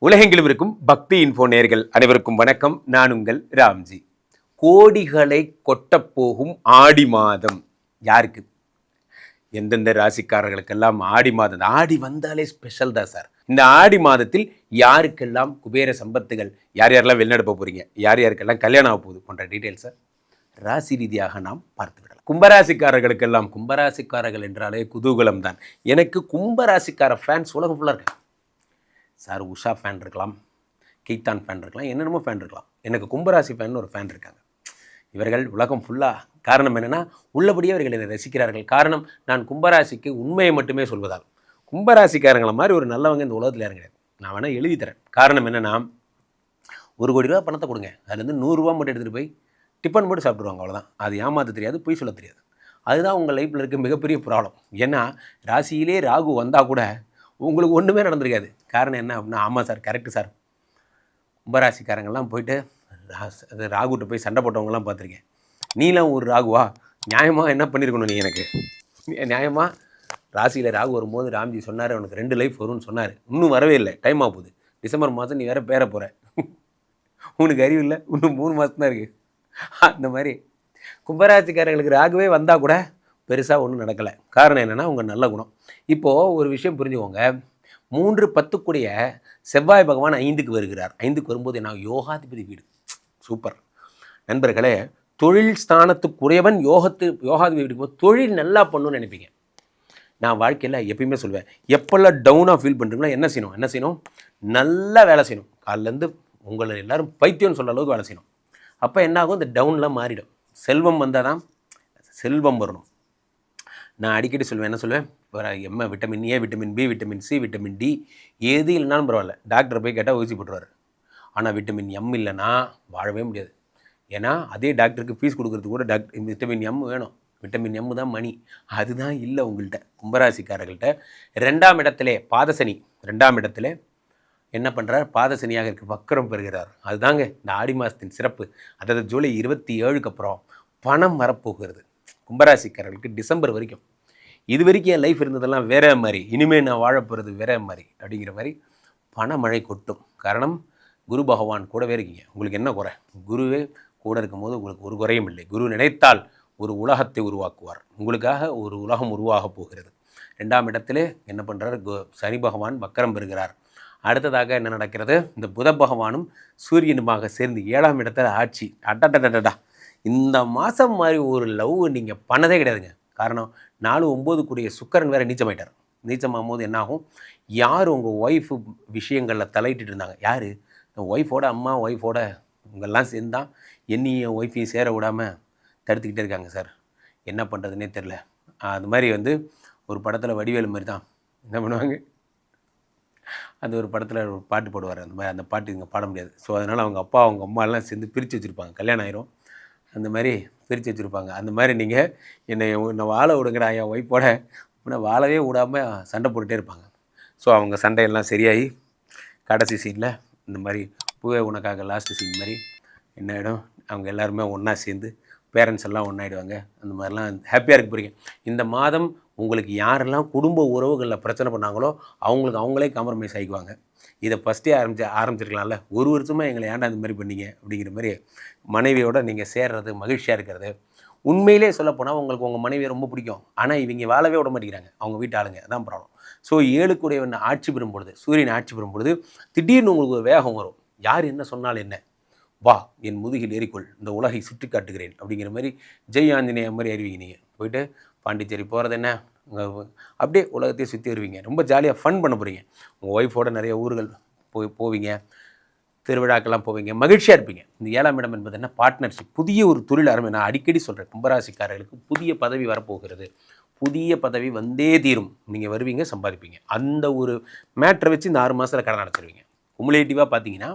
உலகெங்கிலும் இருக்கும் பக்தி இன்ஃபோ நேயர்கள் அனைவருக்கும் வணக்கம். நான் உங்கள் ராம்ஜி. கோடிகளை கொட்டப்போகும் ஆடி மாதம் யாருக்கு? எந்தெந்த ராசிக்காரர்களுக்கெல்லாம் ஆடி மாதம், ஆடி வந்தாலே ஸ்பெஷல் தான் சார். இந்த ஆடி மாதத்தில் யாருக்கெல்லாம் குபேர சம்பத்துகள், யார் யாரெல்லாம் வெளிநடப்ப போறீங்க, யார் யாருக்கெல்லாம் கல்யாணம் ஆக போகுது போன்ற டீட்டெயில்ஸை ராசி ரீதியாக நாம் பார்த்து விடலாம். கும்பராசிக்காரர்களுக்கெல்லாம், கும்பராசிக்காரர்கள் என்றாலே குதூகலம் தான். எனக்கு கும்பராசிக்கார ஃபேன்ஸ் உலகம் ஃபுல்லாக இருக்காங்க சார். உஷா ஃபேன் இருக்கலாம், கீத்தான் ஃபேன் இருக்கலாம், என்னென்னமோ ஃபேன் இருக்கலாம். எனக்கு கும்பராசி ஃபேன் ஒரு ஃபேன் இருக்காங்க. இவர்கள் உலகம் ஃபுல்லாக. காரணம் என்னென்னா, உள்ளபடியே அவர்கள் என்னை ரசிக்கிறார்கள். காரணம், நான் கும்பராசிக்கு உண்மையை மட்டுமே சொல்வதால். கும்பராசிக்காரங்களை மாதிரி ஒரு நல்லவங்க இந்த உலகத்தில் யாரும் கிடையாது. நான் வேணால் எழுதி தரேன். காரணம் என்னென்னா, 1 கோடி ரூபா பணத்தை கொடுங்க, அதுலேருந்து 100 ரூபா மட்டும் எடுத்துகிட்டு போய் டிஃபன் போட்டு சாப்பிட்ருவாங்க. அவ்வளோதான். அது ஏமாற்ற தெரியாது, பொய் சொல்ல தெரியாது. அதுதான் உங்கள் லைஃப்பில் இருக்க மிகப்பெரிய ப்ராப்ளம். ஏன்னா ராசியிலே ராகு வந்தால் கூட உங்களுக்கு ஒன்றுமே நடந்திருக்காது. காரணம் என்ன அப்படின்னா, ஆமாம் சார், கரெக்டு சார். கும்பராசிக்காரங்கள்லாம் போயிட்டு ராகுகிட்ட போய் சண்டை போட்டவங்கலாம் பார்த்துருக்கேன். நீலாம் ஒரு ராகுவா? நியாயமாக என்ன பண்ணியிருக்கணும் நீ? எனக்கு நியாயமாக ராசியில் ராகு வரும்போது ராம்ஜி சொன்னார், உனக்கு 2 லைஃப் வரும்னு சொன்னார். இன்னும் வரவே இல்லை, டைம் ஆக போகுது. டிசம்பர் மாதம் நீ வேறு பேர போகிற. உனக்கு அறிவு இல்லை, இன்னும் 3 மாதம் தான் இருக்குது. அந்த மாதிரி கும்பராசிக்காரங்களுக்கு ராகுவே வந்தால் கூட பெருசாக ஒன்றும் நடக்கலை. காரணம் என்னென்னா, உங்கள் நல்ல குணம். இப்போது ஒரு விஷயம் புரிஞ்சுக்கோங்க. 3-10 செவ்வாய் பகவான் 5க்கு வருகிறார். 5க்கு வரும்போது என்ன? யோகாதிபதி வீடு. சூப்பர் நண்பர்களே. தொழில் ஸ்தானத்துக்குரியவன் யோகாதிபதி வீட்டுக்கு போது தொழில் நல்லா பண்ணணும்னு நினைப்பீங்க. நான் வாழ்க்கையில் எப்பயுமே சொல்வேன், எப்பெல்லாம் டவுனாக ஃபீல் பண்ணுறீங்களோ என்ன செய்யணும்? நல்லா வேலை செய்யணும். காலிலேருந்து உங்களை எல்லோரும் பைத்தியம்னு சொல்கிற அளவுக்கு வேலை செய்யணும். அப்போ என்னாகும்? இந்த டவுன்லாம் மாறிடும். செல்வம் வந்தால் தான் செல்வம் வரணும். நான் அடிக்கடி சொல்வேன், என்ன சொல்வேன்? Vitamin A, vitamin B, vitamin C, vitamin D எது இல்லைனாலும் பரவாயில்ல, டாக்டரை போய் கேட்டால் ஊசி போட்டுருவார். ஆனால் விட்டமின் எம் இல்லைன்னா வாழவே முடியாது. ஏன்னா அதே டாக்டருக்கு ஃபீஸ் கொடுக்குறதுக்கு கூட விட்டமின் எம் வேணும். விட்டமின் எம் தான் மணி. அதுதான் இல்லை உங்கள்கிட்ட. கும்பராசிக்காரர்கள்ட்ட 2ஆம் இடத்துல பாதசனி, 2ஆம் இடத்துல என்ன பண்ணுறார்? பாதசனியாக இருக்க வக்கரம் பெறுகிறார். அதுதாங்க இந்த ஆடி மாதத்தின் சிறப்பு. அதாவது ஜூலை 27க்கு அப்புறம் பணம் வரப்போகிறது கும்பராசிக்காரர்களுக்கு. டிசம்பர் வரைக்கும் இது வரைக்கும் என் லைஃப் இருந்ததெல்லாம் வேற மாதிரி, இனிமேல் நான் வாழப்போகிறது வேற மாதிரி அப்படிங்கிற மாதிரி பணமழை கொட்டும். காரணம், குரு பகவான் கூடவே இருக்கீங்க. உங்களுக்கு என்ன குறை? குருவே கூட இருக்கும்போது உங்களுக்கு ஒரு குறையும் இல்லை. குரு நினைத்தால் ஒரு உலகத்தை உருவாக்குவார். உங்களுக்காக ஒரு உலகம் உருவாக போகிறது. 2ஆம் இடத்துல என்ன பண்ணுறார்? சனி பகவான் வக்கரம் பெறுகிறார். அடுத்ததாக என்ன நடக்கிறது? இந்த புத பகவானும் சூரியனுமாக சேர்ந்து 7ஆம் இடத்துல ஆட்சி. அட்டா இந்த மாதம் மாதிரி ஒரு லவ் நீங்கள் பண்ணதே கிடையாதுங்க. காரணம், 4-9 சுக்கிரன் வேறு நீச்சமாயிட்டார். நீச்சமாகும் போது என்னாகும்? யார் உங்கள் ஒய்ஃபு விஷயங்களில் தலையிட்டு இருந்தாங்க? யார்? ஒய்ஃபோட அம்மா, ஒய்ஃபோட இவங்கெல்லாம் சேர்ந்தான் என்னையும் ஒய்ஃபையும் சேர விடாமல் தடுத்துக்கிட்டே இருக்காங்க சார். என்ன பண்ணுறதுனே தெரில. அது மாதிரி ஒரு படத்தில் வடிவேலு மாதிரி தான் என்ன பண்ணுவாங்க, அந்த ஒரு படத்தில் ஒரு பாட்டு போடுவார். அந்த மாதிரி அந்த பாட்டு இங்கே பாட முடியாது. ஸோ அதனால் அவங்க அப்பா அவங்க அம்மா எல்லாம் சேர்ந்து பிரித்து வச்சுருப்பாங்க. கல்யாணம் ஆயிரும், அந்த மாதிரி பிரித்து வச்சுருப்பாங்க. அந்த மாதிரி நீங்கள் என்னை வாழ விடுங்கடா என் ஒய்ஃபோட அப்படின்னா வாழவே விடாமல் சண்டை போட்டுகிட்டே இருப்பாங்க. ஸோ அவங்க சண்டையெல்லாம் சரியாகி கடைசி சீனில் இந்த மாதிரி பூவே உனக்காக லாஸ்ட் சீன் மாதிரி என்ன ஆகிடும்? அவங்க எல்லாருமே ஒன்றா சேர்ந்து பேரண்ட்ஸ் எல்லாம் ஒன்றாயிடுவாங்க. அந்த மாதிரிலாம் ஹாப்பியாக இருக்க போகிறீங்க. இந்த மாதம் உங்களுக்கு யாரெல்லாம் குடும்ப உறவுகளில் பிரச்சனை பண்ணாங்களோ அவங்களுக்கு அவங்களே காம்ப்ரமைஸ் ஆகிக்குவாங்க. இதை ஃபஸ்ட்டே ஆரம்பிச்சிருக்கலாம்ல. 1 வருஷமாக எங்களை ஏன்டா இந்த மாதிரி பண்ணீங்க அப்படிங்கிற மாதிரி மனைவியோட நீங்கள் சேர்றது, மகிழ்ச்சியாக இருக்கிறது. உண்மையிலே சொல்லப்போனால் உங்களுக்கு உங்கள் மனைவியை ரொம்ப பிடிக்கும். ஆனால் இவங்க வாழவே விட மாட்டேங்கிறாங்க, அவங்க வீட்டு ஆளுங்க. அதான் ப்ராப்ளம். ஸோ 7 ஆட்சி பெறும் பொழுது, சூரியன் ஆட்சி பெறும் பொழுது திடீர்னு உங்களுக்கு ஒரு வேகம் வரும். யார் என்ன சொன்னாலும் என்ன, வா என் முதுகில் ஏறிக்கொள், இந்த உலகை சுற்றி காட்டுகிறேன் அப்படிங்கிற மாதிரி ஜெய் ஆஞ்சநேய மாதிரி அறிவிங்க. நீங்கள் போயிட்டு பாண்டிச்சேரி போகிறது என்ன, அப்படியே உலகத்தையே சுற்றி வருவீங்க. ரொம்ப ஜாலியாக ஃபன் பண்ண போகிறீங்க. உங்கள் ஒய்ஃபோட நிறைய ஊர்கள் போவீங்க, திருவிழாக்கெல்லாம் போவீங்க, மகிழ்ச்சியாக இருப்பீங்க. இந்த 7ஆம் இடம் என்பது என்ன? பார்ட்னர்ஷிப். புதிய ஒரு தொழில் ஆரம்பி. நான் அடிக்கடி சொல்கிறேன், கும்பராசிக்காரர்களுக்கு புதிய பதவி வரப்போகிறது. புதிய பதவி வந்தே தீரும். நீங்கள் வருவீங்க, சம்பாதிப்பீங்க. அந்த ஒரு மேட்ரை வச்சு இந்த 6 மாதத்தில் கடன் அடைச்சிருவீங்க. குமுலேட்டிவாக பார்த்தீங்கன்னா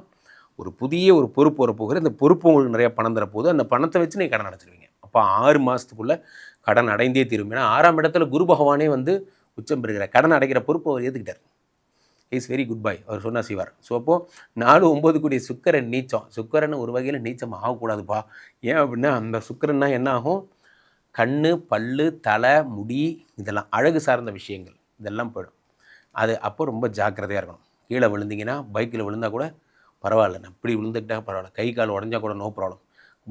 ஒரு புதிய ஒரு பொறுப்பு வரப்போகிற, இந்த பொறுப்பு உங்களுக்கு நிறைய பணம் தரப்போகுது. அந்த பணத்தை வச்சு நீங்கள் கடன் அடைச்சிருவீங்க. அப்போ 6 மாதத்துக்குள்ளே கடன் அடைந்தே தீரும். ஏன்னா 6ஆம் இடத்துல குரு பகவானே உச்சம் பெறுகிறார். கடன் அடைக்கிற பொறுப்பு அவர் ஏற்றுக்கிட்டார். இஸ் வெரி குட் பாய், அவர் சொன்னால் செய்வார். ஸோ அப்போது 4-9 சுக்கிரன் நீச்சம். சுக்கிரன் ஒரு வகையில் நீச்சம் ஆகக்கூடாதுப்பா. ஏன் அப்படின்னா அந்த சுக்கிரன்னா என்ன ஆகும்? கண், பல், தலை, முடி, இதெல்லாம் அழகு சார்ந்த விஷயங்கள் இதெல்லாம் போயிடும். அது அப்போ ரொம்ப ஜாக்கிரதையாக இருக்கணும். கீழே விழுந்தீங்கன்னா பைக்கில் விழுந்தால் கூட பரவாயில்ல, நான் இப்படி விழுந்துக்கிட்டா பரவாயில்ல, கை கால் உடஞ்சா கூட நோ ப்ராப்ளம்.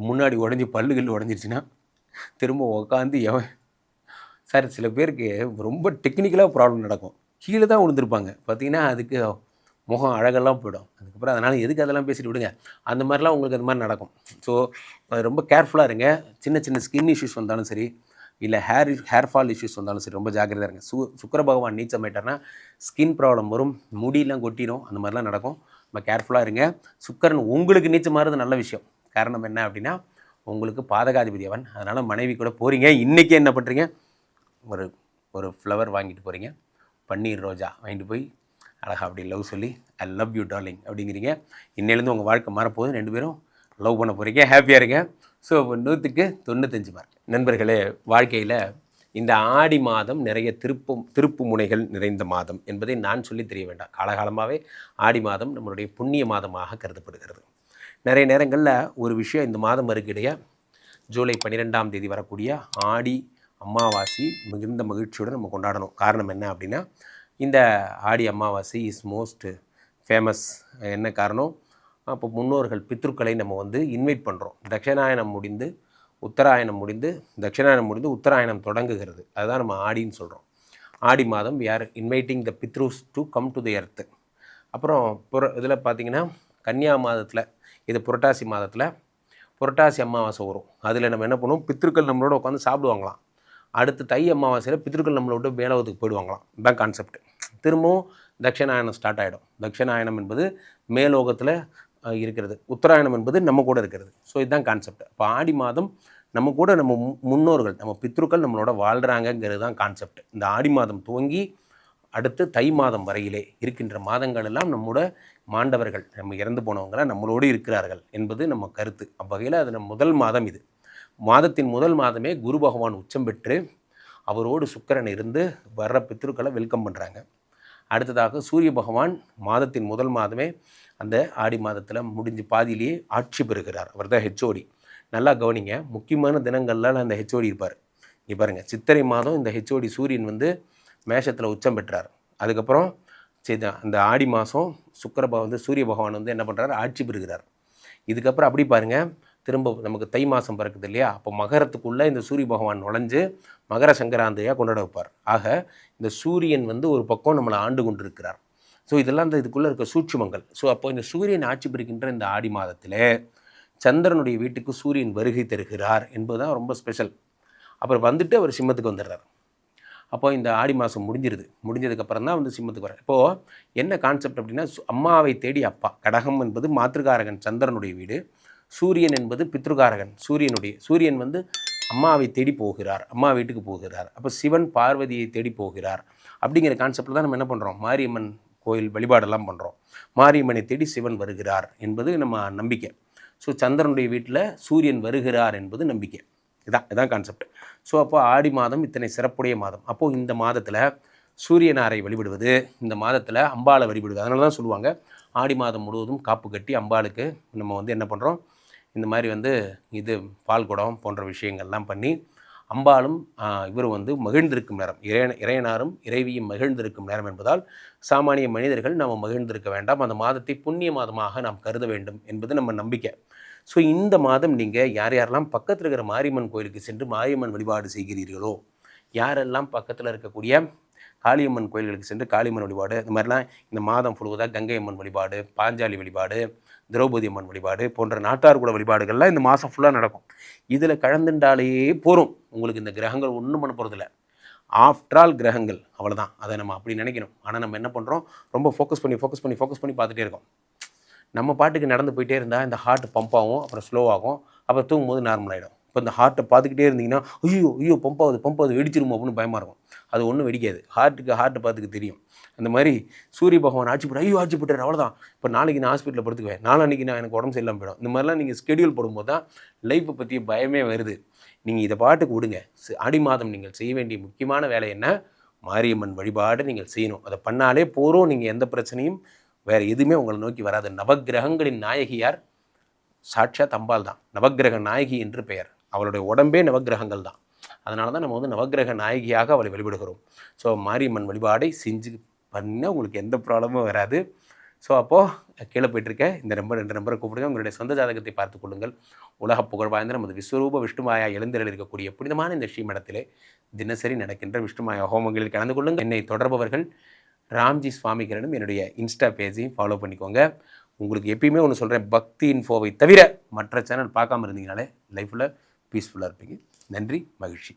முன்னாடி உடஞ்சி பல்லுகள் உடஞ்சிருச்சுன்னா திரும்ப உட்காந்து சார் சில பேருக்கு ரொம்ப டெக்னிக்கலாக ப்ராப்ளம் நடக்கும். கீழே தான் விழுந்திருப்பாங்க பார்த்தீங்கன்னா, அதுக்கு முகம் அழகெல்லாம் போயிடும். அதுக்கப்புறம் அதனால் எதுக்கு அதெல்லாம் பேசிட்டு விடுங்க. அந்த மாதிரிலாம் உங்களுக்கு அந்த மாதிரி நடக்கும். ஸோ ரொம்ப கேர்ஃபுல்லாக இருங்க. சின்ன சின்ன ஸ்கின் இஷ்யூஸ் வந்தாலும் சரி, இல்லை ஹேர் ஃபால் இஷ்யூஸ் வந்தாலும் சரி, ரொம்ப ஜாக்கிரதையாக இருங்க. சுக்கிர பகவான் நீச்சமாயிட்டார்னா ஸ்கின் ப்ராப்ளம் வரும், முடியெல்லாம் கொட்டிடும், அந்த மாதிரிலாம் நடக்கும். ரொம்ப கேர்ஃபுல்லாக இருங்க. சுக்கிரன் உங்களுக்கு நீச்சமாகிறது நல்ல விஷயம். காரணம் என்ன அப்படின்னா, உங்களுக்கு பாதகாதிபதி அவன். அதனால் மனைவி கூட போகிறீங்க. இன்றைக்கி என்ன பண்ணுறீங்க, ஒரு ஒரு ஃப்ளவர் வாங்கிட்டு போகிறீங்க, பன்னீர் ரோஜா வாங்கிட்டு போய் அழகாக அப்படி லவ் சொல்லி ஐ லவ் யூ டார்லிங் அப்படிங்கிறீங்க. இன்னிலேருந்து உங்கள் வாழ்க்கை மாறப்போகுது, 2 பேரும் லவ் பண்ண போகிறீங்க, ஹாப்பியாக இருங்க. ஸோ 100க்கு 95 மார்க். நண்பர்களே, வாழ்க்கையில் இந்த ஆடி மாதம் நிறைய திருப்பு முனைகள் நிறைந்த மாதம் என்பதை நான் சொல்லி தெரிய வேண்டாம். காலகாலமாகவே ஆடி மாதம் நம்மளுடைய புண்ணிய மாதமாக கருதப்படுகிறது. நிறைய நேரங்களில் ஒரு விஷயம் இந்த மாதம் வருகிடையே ஜூலை 12ஆம் தேதி வரக்கூடிய ஆடி அமாவாசை மிகுந்த மகிழ்ச்சியோடு நம்ம கொண்டாடணும். காரணம் என்ன அப்படின்னா, இந்த Aadi Amavasai is most famous. என்ன காரணம், அப்போ முன்னோர்கள் பித்ருக்களை நம்ம இன்வைட் பண்ணுறோம். தட்சிணாயனம் முடிந்து உத்தராயணம் தொடங்குகிறது. அதுதான் நம்ம ஆடின்னு சொல்கிறோம். ஆடி மாதம் we are inviting the pitrus to come to the earth. அப்புறம் இதில் பார்த்திங்கன்னா கன்னியா மாதத்தில், இது புரட்டாசி மாதத்தில் புரட்டாசி அமாவாசை வரும். அதில் நம்ம என்ன பண்ணுவோம், பித்ருக்கள் நம்மளோட உட்காந்து சாப்பிடுவாங்களாம். அடுத்து தை அமாவாசையில் பித்ருக்கள் நம்மளோட மேலோகத்துக்கு போயிடுவாங்களாம். இதுதான் கான்செப்ட். திரும்பவும் தட்சிணாயனம் ஸ்டார்ட் ஆகிடும். தட்சிணாயனம் என்பது மேலோகத்தில் இருக்கிறது, உத்தராயணம் என்பது நம்ம கூட இருக்கிறது. ஸோ இதுதான் கான்செப்ட். இப்போ ஆடி மாதம் நம்ம கூட நம்ம முன்னோர்கள், நம்ம பித்ருக்கள் நம்மளோட வாழ்கிறாங்கங்கிறது தான் கான்செப்ட். இந்த ஆடி மாதம் துவங்கி அடுத்து தை மாதம் வரையிலே இருக்கின்ற மாதங்கள் எல்லாம் நம்மோட மாண்டவர்கள், நம்ம இறந்து போனவங்களாம் நம்மளோடு இருக்கிறார்கள் என்பது நம்ம கருத்து. அவ்வகையில் அது நம்ம முதல் மாதம். இது மாதத்தின் முதல் மாதமே குரு பகவான் உச்சம் பெற்று அவரோடு சுக்கிரன் இருந்து வர்ற பித்ருக்களை வெல்கம் பண்ணுறாங்க. அடுத்ததாக சூரிய பகவான் மாதத்தின் முதல் மாதமே அந்த ஆடி மாதத்தில் முடிஞ்சு பாதியிலேயே ஆட்சி பெறுகிறார். அவர் தான் ஹெச்ஓடி. நல்லா கவனிங்க, முக்கியமான தினங்கள்லாம் அந்த ஹெச்ஓடி இருப்பார். இங்கே பாருங்கள், சித்திரை மாதம் இந்த ஹெச்ஓடி சூரியன் மேஷத்தில் உச்சம் பெற்றார். அதுக்கப்புறம் அந்த ஆடி மாதம் சூரிய பகவான் என்ன பண்ணுறாரு, ஆட்சி பெறுகிறார். இதுக்கப்புறம் அப்படி பாருங்கள், திரும்ப நமக்கு தை மாதம் பிறக்குது இல்லையா, அப்போ மகரத்துக்குள்ளே இந்த சூரிய பகவான் நுழைஞ்சு மகர சங்கராந்தியாக கொண்டாட வைப்பார். ஆக இந்த சூரியன் ஒரு பக்கம் நம்மளை ஆண்டு கொண்டு இருக்கிறார். ஸோ இதெல்லாம் இதுக்குள்ளே இருக்க சூட்சுமங்கள். ஸோ அப்போ இந்த சூரியன் ஆட்சி பெறுகின்ற இந்த ஆடி மாதத்தில் சந்திரனுடைய வீட்டுக்கு சூரியன் வருகை தருகிறார் என்பது தான் ரொம்ப ஸ்பெஷல். அப்புறம் வந்துட்டு அவர் சிம்மத்துக்கு வந்துடுறார். அப்போ இந்த ஆடி மாதம் முடிஞ்சதுக்கப்புறம் தான் சிம்மத்துக்கு வர. இப்போது என்ன கான்செப்ட் அப்படின்னா, அம்மாவை தேடி அப்பா. கடகம் என்பது மாத்திருக்காரகன் சந்திரனுடைய வீடு, சூரியன் என்பது பித்ருகாரகன் சூரியன் அம்மாவை தேடி போகிறார், அம்மா வீட்டுக்கு போகிறார். அப்போ சிவன் பார்வதியை தேடி போகிறார் அப்படிங்கிற கான்செப்டில் தான் நம்ம என்ன பண்ணுறோம், மாரியம்மன் கோயில் வழிபாடெல்லாம் பண்ணுறோம். மாரியம்மனை தேடி சிவன் வருகிறார் என்பது நம்ம நம்பிக்கை. ஸோ சந்திரனுடைய வீட்டில் சூரியன் வருகிறார் என்பது நம்பிக்கை. இதான் கான்செப்ட். ஸோ அப்போ ஆடி மாதம் இத்தனை சிறப்புடைய மாதம். அப்போது இந்த மாதத்தில் சூரியனாரை வழிபடுவது, இந்த மாதத்தில் அம்பாளை வழிபடுவது. அதனால தான் சொல்லுவாங்க, ஆடி மாதம் முழுவதும் காப்பு கட்டி அம்பாளுக்கு நம்ம என்ன பண்ணுறோம், இந்த மாதிரி இது பால் குடம் போன்ற விஷயங்கள்லாம் பண்ணி அம்பாளும் இவர் மகிழ்ந்திருக்கும் நேரம், இறையனாரும் இறைவியும் மகிழ்ந்திருக்கும் நேரம் என்பதால் சாமானிய மனிதர்கள் நாம் மகிழ்ந்திருக்க வேண்டாம், அந்த மாதத்தை புண்ணிய மாதமாக நாம் கருத வேண்டும் என்பது நம்ம நம்பிக்கை. ஸோ இந்த மாதம் நீங்கள் யாரெல்லாம் பக்கத்தில் இருக்கிற மாரியம்மன் கோயிலுக்கு சென்று மாரியம்மன் வழிபாடு செய்கிறீர்களோ, யாரெல்லாம் பக்கத்தில் இருக்கக்கூடிய காளியம்மன் கோயில்களுக்கு சென்று காளியம்மன் வழிபாடு, இந்த மாதிரிலாம் இந்த மாதம் முழுவதாக கங்கை அம்மன் வழிபாடு, பாஞ்சாலி வழிபாடு, திரௌபதி அம்மன் வழிபாடு போன்ற நாட்டார் கூட வழிபாடுகள்லாம் இந்த மாதம் ஃபுல்லாக நடக்கும். இதில் கலந்துட்டாலே போகும், உங்களுக்கு இந்த கிரகங்கள் ஒன்றும் பண்ண போகிறதில்ல. ஆஃப்டர் ஆல் கிரகங்கள் அவ்வளோதான். அதை நம்ம அப்படி நினைக்கணும். ஆனால் நம்ம என்ன பண்ணுறோம், ரொம்ப ஃபோக்கஸ் பண்ணி பார்த்துட்டே இருக்கோம். நம்ம பாட்டுக்கு நடந்து போயிட்டே இருந்தால் இந்த ஹார்ட் பம்ப் ஆகும், அப்புறம் ஸ்லோவாகும், அப்புறம் தூங்கும்போது நார்மல் ஆகிடும். இப்போ இந்த ஹார்ட்டை பார்த்துக்கிட்டே இருந்தீங்கன்னா ஐயோ பம்ப் ஆகுது வெடிச்சிருமோ அப்படின்னு பயமாக இருக்கும். அது ஒன்றும் வெடிக்காது. ஹார்ட்டை பார்த்துக்க தெரியும். அந்த மாதிரி சூரிய பகவான் ஆட்சி போட்டார் அவ்வளோதான். இப்போ நாளைக்கு நான் ஹாஸ்பிட்டலில் படுத்துக்குவேன், நாளைக்கு எனக்கு உடம்பு சரியில்லாமல் போயிடும். இந்த மாதிரிலாம் நீங்கள் ஸ்கெடியூல் போடும்போது தான் லைஃப்பை பற்றி பயமே வருது. நீங்கள் இதை பாட்டுக்கு விடுங்க. ஆடி மாதம் நீங்கள் செய்ய வேண்டிய முக்கியமான வேலை என்ன, மாரியம்மன் வழிபாடு நீங்கள் செய்யணும். அதை பண்ணாலே போகிறோம். நீங்கள் எந்த பிரச்சனையும் வேறு எதுவுமே உங்களை நோக்கி வராது. நவக்கிரகங்களின் நாயகியார் சாட்சாத் அம்பாள் தான். நவக்கிரக நாயகி என்று பெயர். அவளுடைய உடம்பே நவக்கிரகங்கள் தான். அதனால தான் நம்ம நவக்கிரக நாயகியாக அவளை வழிபடுகிறோம். ஸோ மாரியம்மன் வழிபாடை செஞ்சு பண்ணால் உங்களுக்கு எந்த ப்ராப்ளமும் வராது. ஸோ அப்போது கீழே போயிட்டுருக்க இந்த நம்பர் 2 நம்பரை கூப்பிடுங்க. உங்களுடைய சொந்த ஜாதகத்தை பார்த்துக் கொள்ளுங்கள். உலக புகழ் வாய்ந்த நமது விஸ்வரூப விஷ்ணுமாயா எழுந்தருள் இருக்கக்கூடிய புனிதமான இந்த ஸ்ரீமடத்திலே தினசரி நடக்கின்ற விஷ்ணுமாயா ஹோமங்களில் கலந்து கொள்ளுங்கள். என்னை தொடர்பவர்கள் ராம்ஜி சுவாமிகளிடம் என்னுடைய இன்ஸ்டா பேஜையும் ஃபாலோ பண்ணிக்கோங்க. உங்களுக்கு எப்பயுமே ஒன்று சொல்கிறேன், பக்தி இன்ஃபோவை தவிர மற்ற சேனல் பார்க்காம இருந்தீங்கனாலே லைஃப்பில் பீஸ்ஃபுல்லாக இருப்பீங்க. நன்றி, மகிழ்ச்சி.